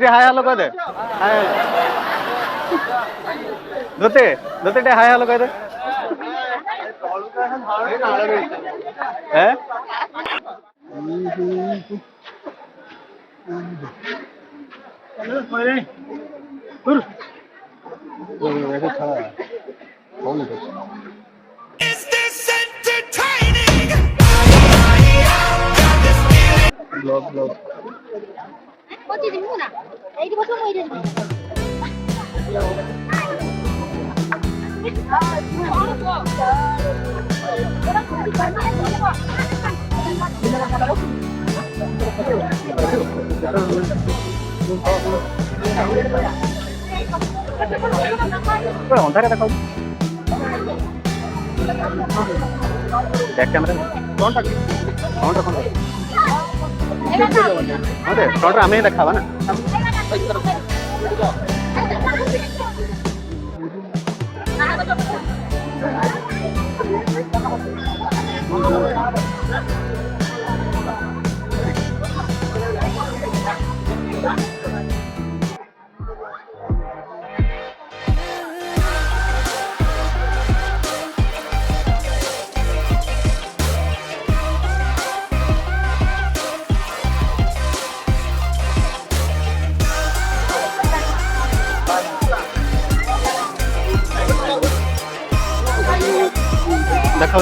Hi hello कह दे हाय धोते धोते हाय हेलो कह दे ब्लॉग ब्लॉग अंधारे देखा बैक कैमरा कौन अरे फ्रंट आम ही देखा ना देखा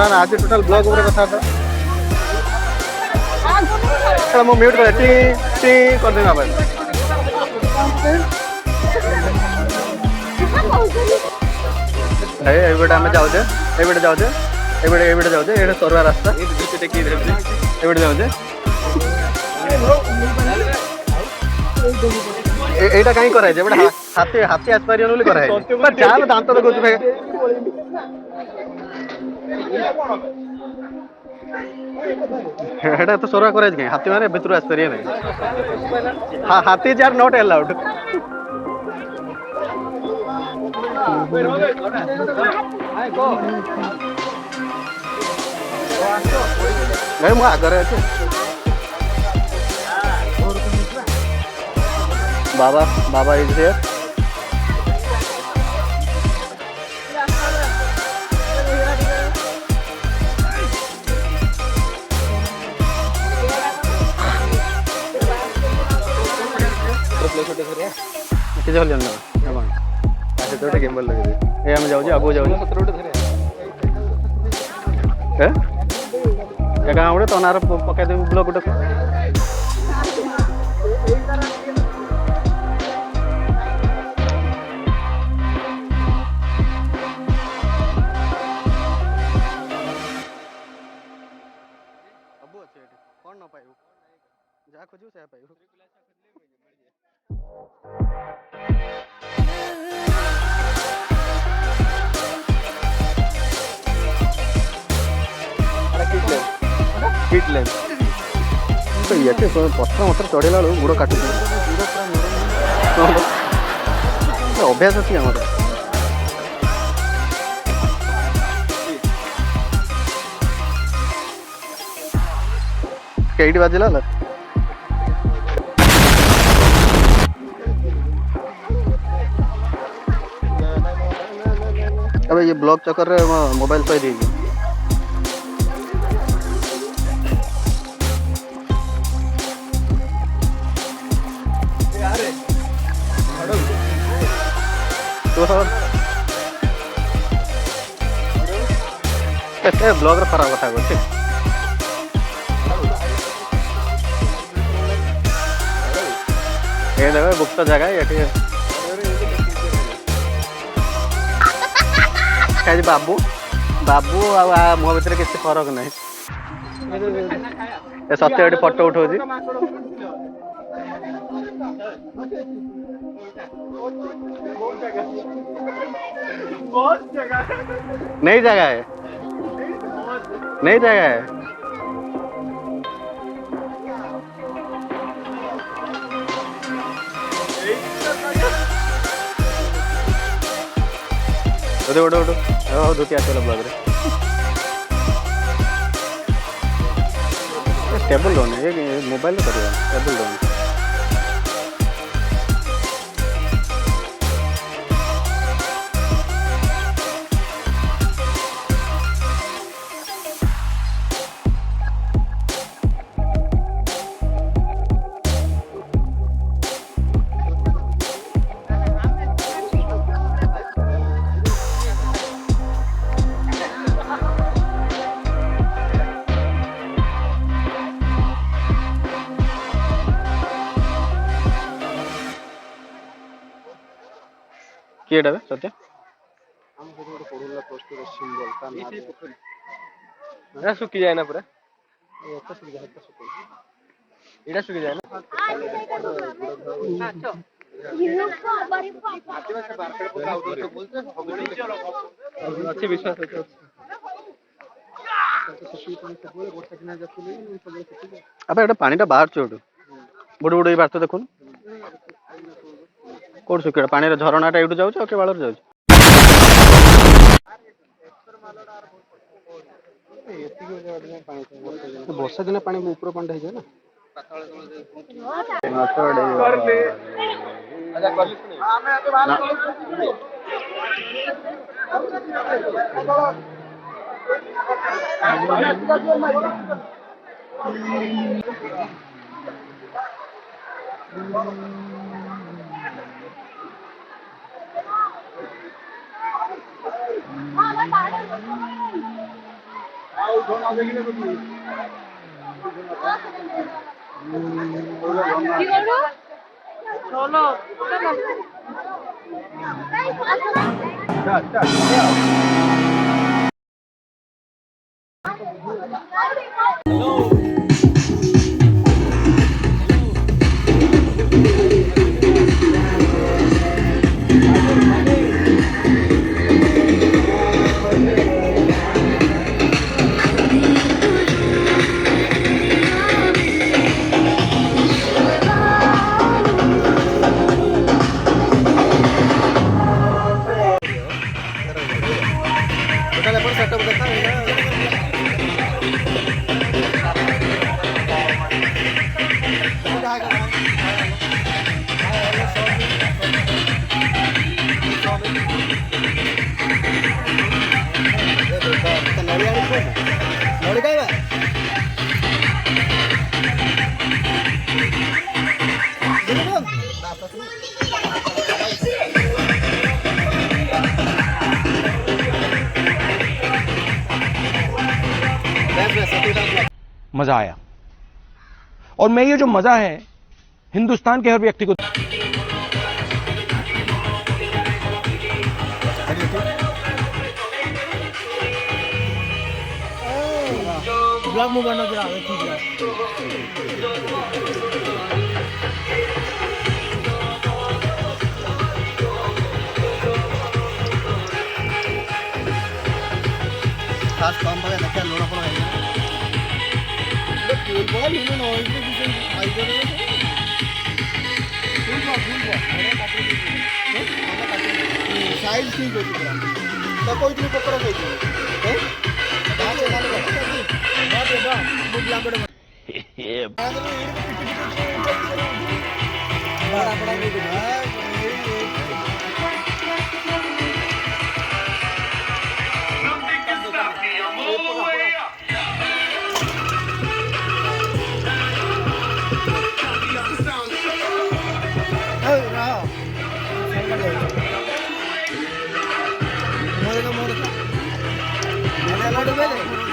ना आज टोटल ब्लॉग कथा मो म्यूट कर टी टी कर देना भाई ए बेटा हम जाउजे ए बेटा जाउजे ए बेटा जाउजे एडे सरवा रास्ता ए बीच टेकी ए बेटा जाउजे एटा काई कराय जे बेटा हाथी हाथी आस पारियन बोली कराय पर चाल दांत तो गोच भाई हेडा तो सोरा कराय जे हाथी माने भितर आस पारियन हां हाथी आर नॉट अलाउड नहीं मु आगरे अछि बाबा बाबा इज हियर किती झाले ना आपण अच्छा तोटे गेम बोल लगे ए हम जाऊ जे आगो जाऊ 17 धरे हे एका आवडे तनार पकाय दे ब्लॉक उठ अबु अछि कोन न पाइबो जा खोजू से पाइबो किट लेन तो ये पत्थर मतर चढ़ेला बेलू गुड़ काटू अभ्यास अच्छी आम कईटी बाजिला ये ब्लॉग चक्कर रे मोबाइल पे दी तो सब कैसे ब्लॉग रे खराब था ठीक ये देखो गुप्त जगह ये ठीक बाबू बाबू आ मो भीतर किसी फरक नहीं सत्य ये फोटो उठाऊ नई जगह है नई जगह है उठो उठो उठो धोती आसला ब्लॉग रे टेबल लोन है ये मोबाइल में करिए टेबल लोन किए डबे सत्य हम से गोटे पडुला पोस्ट रो सिंबल का नाम सुखी जाए ना पूरा ये तो सुखी जाए तो सुखी एडा सुखी जाए ना अच्छे विश्वास है अबे एटा पानी टा बाहर छोड़ बुड़ बुड़ बात देखो कोड सुखिड़ा पानी रे झरणाटा एठू जाउछ ओके बालर जाउछ वर्षा दिन पानी ऊपर पानी है ना मजा आया और मैं ये जो मजा है हिंदुस्तान के हर व्यक्ति को ब्लॉग में बना दिया ठीक है खास काम पर देखा लोड़ा पर है फुल बॉल इन्होंने नॉइज के पीछे आई कर रहे थे फुल बॉल साइज ठीक होती है तो कोई भी पकड़ गई है बात चला ले बात है बा मुझ लांबड़े बड़ा बड़ा नहीं Ada lah, ada.